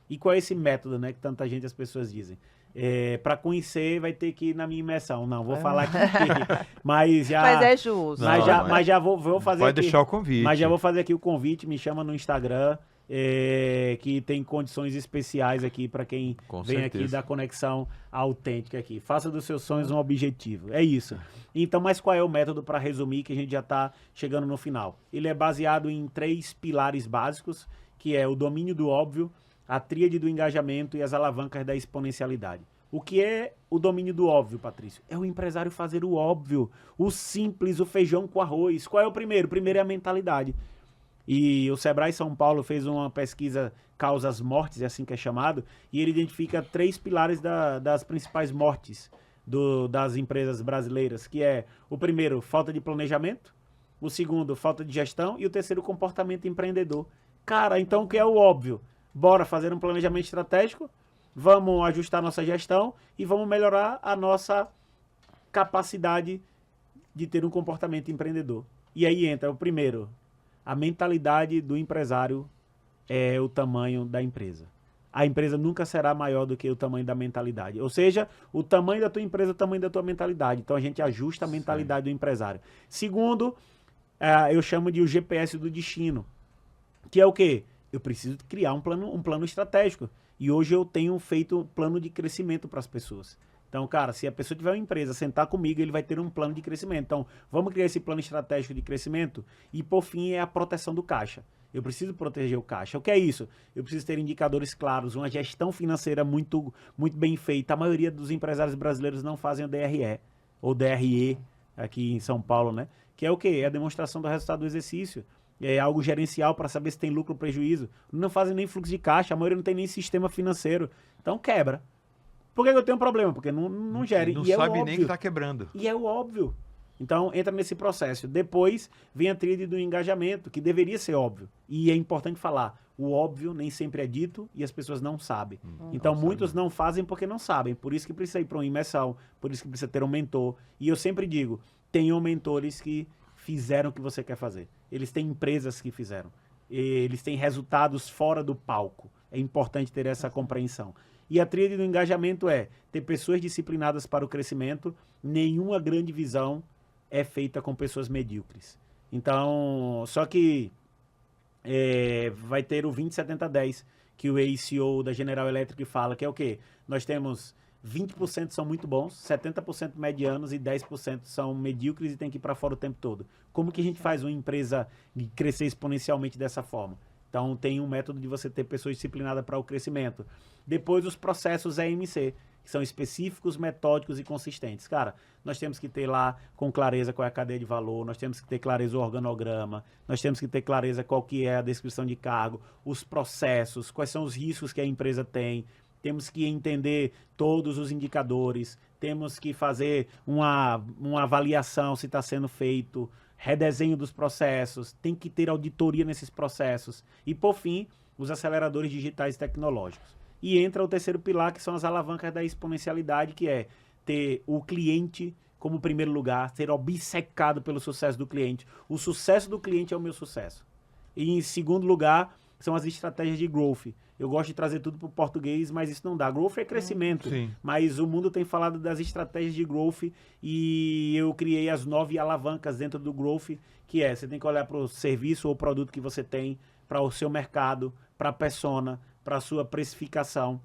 E qual é esse método, né, que tanta gente, as pessoas dizem? Para conhecer, vai ter que ir na minha imersão. Não, vou falar aqui, mas já... Mas é justo. Mas já vou fazer pode aqui... deixar o convite. Mas já vou fazer aqui o convite, me chama no Instagram, que tem condições especiais aqui para quem Com vem certeza. aqui da conexão autêntica aqui. Faça dos seus sonhos um objetivo. É isso. Então, mas qual é o método para resumir, que a gente já está chegando no final? Ele é baseado em 3 pilares básicos, que é o domínio do óbvio, a tríade do engajamento e as alavancas da exponencialidade. O que é o domínio do óbvio, Patrício? É o empresário fazer o óbvio, o simples, o feijão com arroz. Qual é o primeiro? O primeiro é a mentalidade. E o Sebrae São Paulo fez uma pesquisa causas mortes, é assim que é chamado, e ele identifica 3 pilares das principais mortes das empresas brasileiras, que é o primeiro, falta de planejamento, o segundo, falta de gestão, e o terceiro, comportamento empreendedor. Cara, então o que é o óbvio? Bora fazer um planejamento estratégico, vamos ajustar nossa gestão e vamos melhorar a nossa capacidade de ter um comportamento empreendedor. E aí entra o primeiro, a mentalidade do empresário é o tamanho da empresa. A empresa nunca será maior do que o tamanho da mentalidade. Ou seja, o tamanho da tua empresa é o tamanho da tua mentalidade. Então a gente ajusta a mentalidade do empresário. Segundo, eu chamo de o GPS do destino, que é o quê? Eu preciso criar um plano estratégico. E hoje eu tenho feito um plano de crescimento para as pessoas. Então, cara, se a pessoa tiver uma empresa, sentar comigo, ele vai ter um plano de crescimento. Então, vamos criar esse plano estratégico de crescimento. E, por fim, é a proteção do caixa. Eu preciso proteger o caixa. O que é isso? Eu preciso ter indicadores claros, uma gestão financeira muito, muito bem feita. A maioria dos empresários brasileiros não fazem o DRE, ou DRE, aqui em São Paulo, né? Que é o quê? É a demonstração do resultado do exercício. É algo gerencial para saber se tem lucro ou prejuízo. Não fazem nem fluxo de caixa, a maioria não tem nem sistema financeiro. Então, quebra. Por que eu tenho um problema? Porque não gere. Não e sabe é nem que tá quebrando. E é o óbvio. Então, entra nesse processo. Depois, vem a tríade do engajamento, que deveria ser óbvio. E é importante falar, o óbvio nem sempre é dito e as pessoas não sabem. Então, muitos não fazem porque não sabem. Por isso que precisa ir para uma imersão, por isso que precisa ter um mentor. E eu sempre digo, tenham mentores que fizeram o que você quer fazer. Eles têm empresas que fizeram. Eles têm resultados fora do palco. É importante ter essa compreensão. E a tríade do engajamento é ter pessoas disciplinadas para o crescimento. Nenhuma grande visão é feita com pessoas medíocres. Então, só que vai ter o 20-70-10, que o ex-CEO da General Electric fala, que é o quê? Nós temos 20% são muito bons, 70% medianos e 10% são medíocres e tem que ir para fora o tempo todo. Como que a gente faz uma empresa crescer exponencialmente dessa forma? Então, tem um método de você ter pessoas disciplinadas para o crescimento. Depois, os processos EMC, que são específicos, metódicos e consistentes. Cara, nós temos que ter lá com clareza qual é a cadeia de valor, nós temos que ter clareza o organograma, nós temos que ter clareza qual que é a descrição de cargo, os processos, quais são os riscos que a empresa tem. Temos que entender todos os indicadores, temos que fazer uma avaliação se está sendo feito, redesenho dos processos, tem que ter auditoria nesses processos. E, por fim, os aceleradores digitais tecnológicos. E entra o terceiro pilar, que são as alavancas da exponencialidade, que é ter o cliente como primeiro lugar, ser obcecado pelo sucesso do cliente. O sucesso do cliente é o meu sucesso. E, em segundo lugar, são as estratégias de growth. Eu gosto de trazer tudo para o português, mas isso não dá. Growth é crescimento, mas o mundo tem falado das estratégias de growth e eu criei as 9 alavancas dentro do growth, que você tem que olhar para o serviço ou produto que você tem, para o seu mercado, para a persona, para a sua precificação.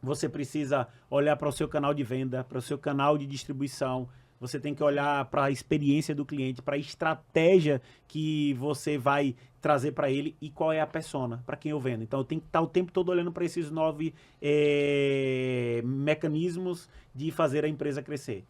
Você precisa olhar para o seu canal de venda, para o seu canal de distribuição. Você tem que olhar para a experiência do cliente, para a estratégia que você vai trazer para ele e qual é a persona para quem eu vendo. Então, eu tenho que estar o tempo todo olhando para esses 9 mecanismos de fazer a empresa crescer.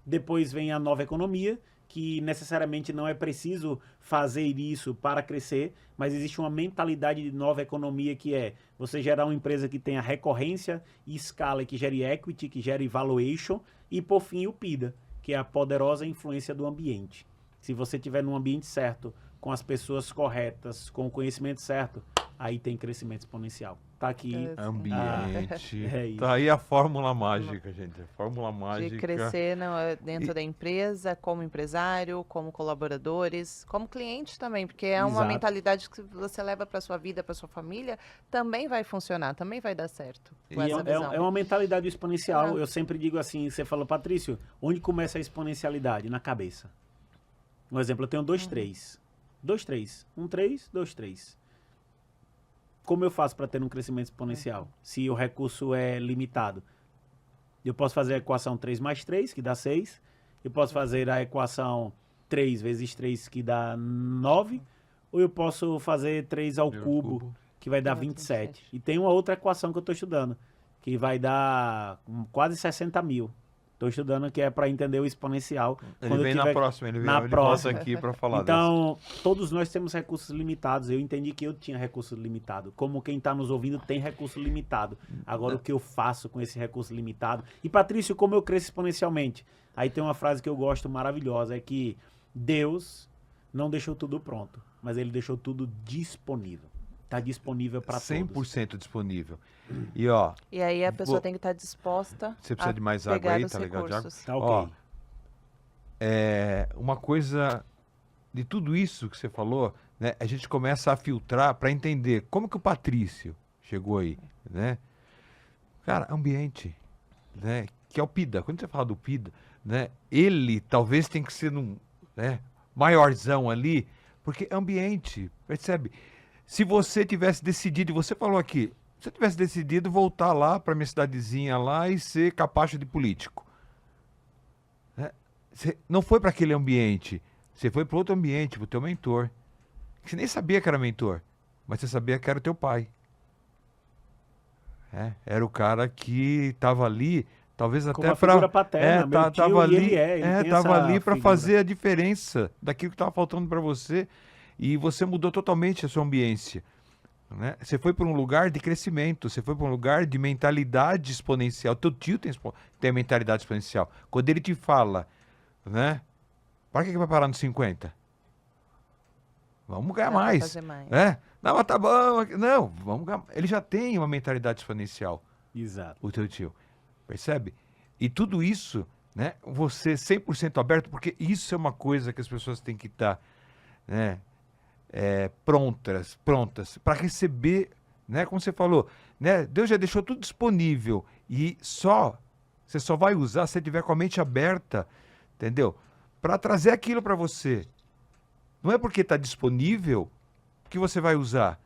Depois vem a nova economia, que necessariamente não é preciso fazer isso para crescer, mas existe uma mentalidade de nova economia que é você gerar uma empresa que tenha recorrência e escala, que gere equity, que gere valuation e, por fim, o PIDA, que é a poderosa influência do ambiente. Se você estiver num ambiente certo, com as pessoas corretas, com o conhecimento certo, aí tem crescimento exponencial. Tá aqui. Ambiente. É isso. Tá aí a fórmula mágica, gente. A fórmula mágica. De crescer dentro da empresa, como empresário, como colaboradores, como cliente também, porque é uma Exato. mentalidade que você leva para sua vida, para sua família, também vai funcionar, também vai dar certo com E essa visão. é uma mentalidade exponencial. Exato. Eu sempre digo assim, você falou, Patrício, onde começa a exponencialidade? Na cabeça. Um exemplo, eu tenho 2 3. 2 3. 1 3, 2 3. Como eu faço para ter um crescimento exponencial? Se o recurso é limitado. Eu posso fazer a equação 3 mais 3, que dá 6. Eu posso fazer a equação 3 vezes 3, que dá 9. Ou eu posso fazer 3 ao cubo, que vai dar 27. E tem uma outra equação que eu estou estudando, que vai dar quase 60 mil. Estou estudando, que é para entender o exponencial. Ele vem na próxima, ele volta aqui para falar Então, todos nós temos recursos limitados. Eu entendi que eu tinha recurso limitado. Como quem está nos ouvindo tem recurso limitado. Agora, o que eu faço com esse recurso limitado? E, Patrício, como eu cresço exponencialmente? Aí tem uma frase que eu gosto maravilhosa, é que Deus não deixou tudo pronto, mas Ele deixou tudo disponível. Está disponível para todos. 100% disponível. E aí a pessoa tem que estar disposta Você precisa de mais água aí? Tá legal de água? Tá ok. Uma coisa de tudo isso que você falou, né, a gente começa a filtrar para entender como que o Patrício chegou aí, né? Cara, ambiente, né, que é o PIDA. Quando você fala do PIDA, né, ele talvez tem que ser maiorzão ali, porque ambiente, percebe? Se você tivesse decidido, e você falou aqui, se você tivesse decidido voltar lá para minha cidadezinha lá e ser capacho de político, né? Você não foi para aquele ambiente, você foi para outro ambiente, para o teu mentor. Você nem sabia que era mentor, mas você sabia que era o teu pai. Era o cara que estava ali, talvez Como até a figura paterna, meu tio, tava ali, ele tem tava essa ali para figura. fazer a diferença daquilo que estava faltando para você. E você mudou totalmente a sua ambiência, né? Você foi para um lugar de crescimento, você foi para um lugar de mentalidade exponencial. Teu tio tem mentalidade exponencial. Quando ele te fala, né? Para que vai parar nos 50? Vamos ganhar mais. Fazer mais. Não, mas tá bom. Não, vamos ganhar. Ele já tem uma mentalidade exponencial. Exato. O teu tio. Percebe? E tudo isso, né? Você 100% aberto, porque isso é uma coisa que as pessoas têm que estar, né? Prontas para receber, né? Como você falou, né? Deus já deixou tudo disponível e você só vai usar se tiver com a mente aberta, entendeu? Para trazer aquilo para você. Não é porque está disponível que você vai usar.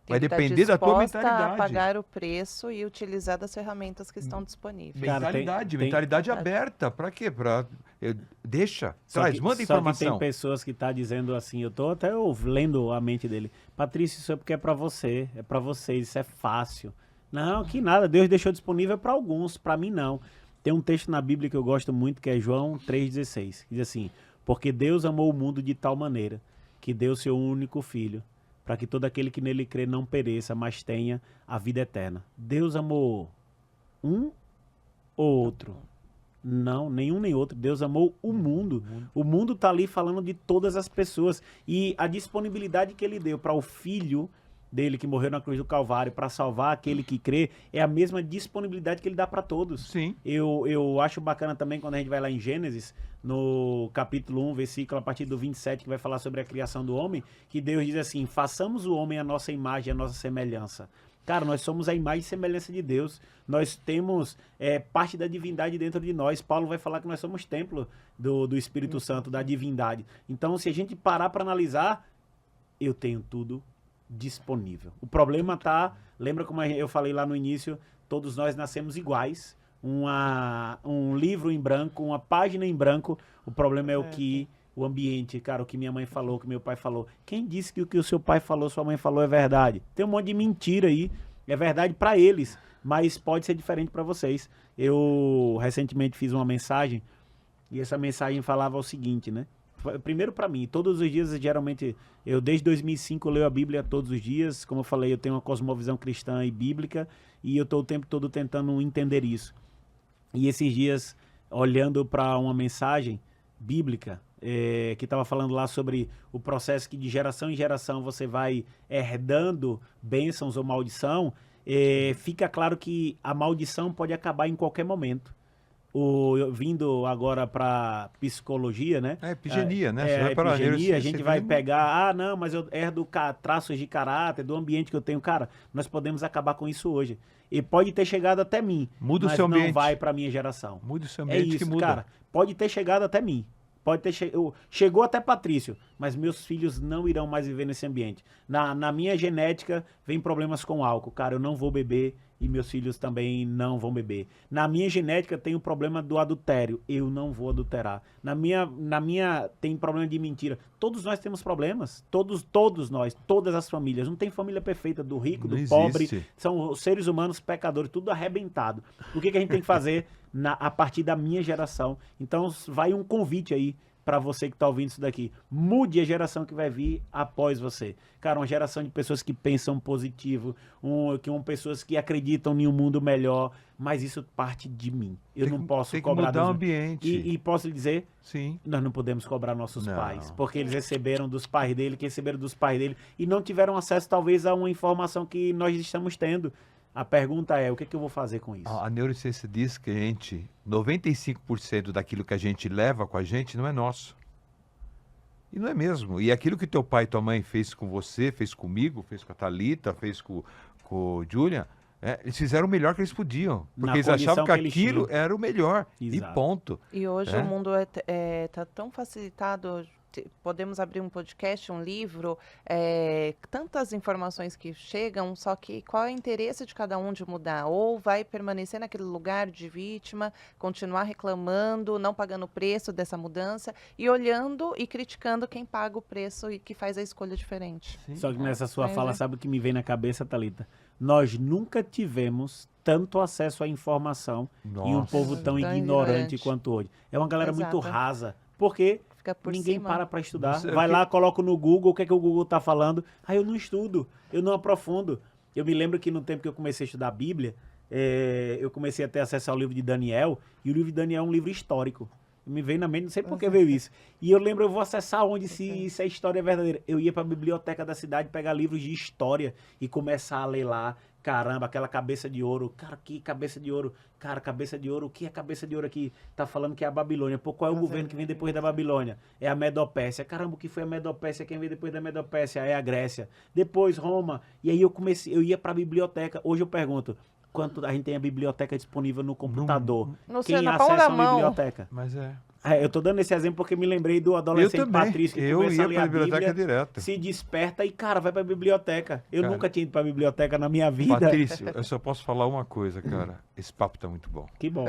Vai depender da tua mentalidade. A pagar o preço e utilizar das ferramentas que estão disponíveis. Cara, mentalidade aberta. Para quê? Manda informação. Tem pessoas que estão dizendo assim, eu tô até lendo a mente dele. Patrício, isso é porque é para você, é para vocês, isso é fácil. Não, que nada, Deus deixou disponível para alguns, para mim não. Tem um texto na Bíblia que eu gosto muito, que é João 3,16, que diz assim, porque Deus amou o mundo de tal maneira que deu seu único filho, para que todo aquele que nele crê não pereça, mas tenha a vida eterna. Deus amou um ou outro? Não, nenhum nem outro. Deus amou o mundo. O mundo está ali falando de todas as pessoas. E a disponibilidade que ele deu para o filho dele que morreu na cruz do Calvário para salvar aquele que crê é a mesma disponibilidade que ele dá para todos. Sim. Eu acho bacana também quando a gente vai lá em Gênesis, no capítulo 1, versículo a partir do 27, que vai falar sobre a criação do homem, que Deus diz assim, façamos o homem a nossa imagem, a nossa semelhança. Cara, nós somos a imagem e semelhança de Deus. Nós temos parte da divindade dentro de nós. Paulo vai falar que nós somos templo do Espírito Santo, da divindade. Então, se a gente parar para analisar, eu tenho tudo disponível. O problema tá, lembra como eu falei lá no início, todos nós nascemos iguais, um livro em branco, uma página em branco, o problema é o ambiente, cara, o que minha mãe falou, o que meu pai falou. Quem disse que o que o seu pai falou, sua mãe falou é verdade? Tem um monte de mentira aí, é verdade para eles, mas pode ser diferente para vocês. Eu recentemente fiz uma mensagem e essa mensagem falava o seguinte, né? Primeiro para mim, todos os dias, geralmente, eu desde 2005 eu leio a Bíblia todos os dias, como eu falei, eu tenho uma cosmovisão cristã e bíblica, e eu estou o tempo todo tentando entender isso. E esses dias, olhando para uma mensagem, bíblica, que estava falando lá sobre o processo que de geração em geração você vai herdando bênçãos ou maldição, fica claro que a maldição pode acabar em qualquer momento. Vindo agora para psicologia, né? Epigenia, né? Você vai para epigenia, a gente vai pegar, não, mas eu herdo traços de caráter do ambiente que eu tenho. Cara, nós podemos acabar com isso hoje. E pode ter chegado até mim, muda mas o seu ambiente. Não vai para minha geração. Muda o seu ambiente, isso, que muda. Cara, pode ter chegado até mim. Pode ter chegou até Patrício, mas meus filhos não irão mais viver nesse ambiente. Na minha genética vem problemas com álcool. Cara, eu não vou beber e meus filhos também não vão beber. Na minha genética tem o problema do adultério. Eu não vou adulterar. Na minha tem problema de mentira. Todos nós temos problemas. Todos nós, todas as famílias. Não tem família perfeita, do rico, do pobre. São seres humanos pecadores, tudo arrebentado. O que a gente tem que fazer a partir da minha geração? Então vai um convite aí para você que está ouvindo isso daqui. Mude a geração que vai vir após você. Cara, uma geração de pessoas que pensam positivo, pessoas que acreditam em um mundo melhor, mas isso parte de mim. Eu não posso cobrar. Tem que mudar o ambiente. E posso lhe dizer, sim, nós não podemos cobrar nossos pais, porque eles receberam dos pais dele, que receberam dos pais dele, e não tiveram acesso talvez a uma informação que nós estamos tendo. A pergunta é, o que eu vou fazer com isso? A neurociência diz que 95% daquilo que a gente leva com a gente não é nosso. E não é mesmo. E aquilo que teu pai e tua mãe fez com você, fez comigo, fez com a Thalita, fez com o Julian, eles fizeram o melhor que eles podiam. Porque eles achavam que aquilo era o melhor. Exato. E ponto. E hoje o mundo está tão facilitado. Podemos abrir um podcast, um livro, tantas informações que chegam, só que qual é o interesse de cada um de mudar? Ou vai permanecer naquele lugar de vítima, continuar reclamando, não pagando o preço dessa mudança e olhando e criticando quem paga o preço e que faz a escolha diferente. Sim. Só que nessa sua fala, sabe o que me vem na cabeça, Thalita? Nós nunca tivemos tanto acesso à informação e um povo tão ignorante quanto hoje. É uma galera muito rasa, porque ninguém para estudar. Vai lá, coloca no Google, o que é que o Google está falando. Eu não estudo, eu não aprofundo. Eu me lembro que no tempo que eu comecei a estudar a Bíblia, eu comecei a ter acesso ao livro de Daniel, e o livro de Daniel é um livro histórico. Me veio na mente, não sei por que veio isso. E eu lembro, eu vou acessar onde se a história é verdadeira. Eu ia para a biblioteca da cidade pegar livros de história e começar a ler lá. Caramba, aquela cabeça de ouro. Cara, que cabeça de ouro. Cara, cabeça de ouro. O que é cabeça de ouro aqui? Tá falando que é a Babilônia. Pô, qual é o governo que vem depois da Babilônia? É a Medopécia. Caramba, o que foi a Medopécia? Quem veio depois da Medopécia? É a Grécia. Depois, Roma. E aí eu ia pra biblioteca. Hoje eu pergunto, quanto a gente tem a biblioteca disponível no computador? Quem acessa a biblioteca? Mas eu tô dando esse exemplo porque me lembrei do adolescente Patrício que começa a ler a Bíblia, direto. Se desperta e, cara, vai pra biblioteca. Eu nunca tinha ido pra biblioteca na minha vida. Patrício, eu só posso falar uma coisa, cara. Esse papo tá muito bom. Que bom.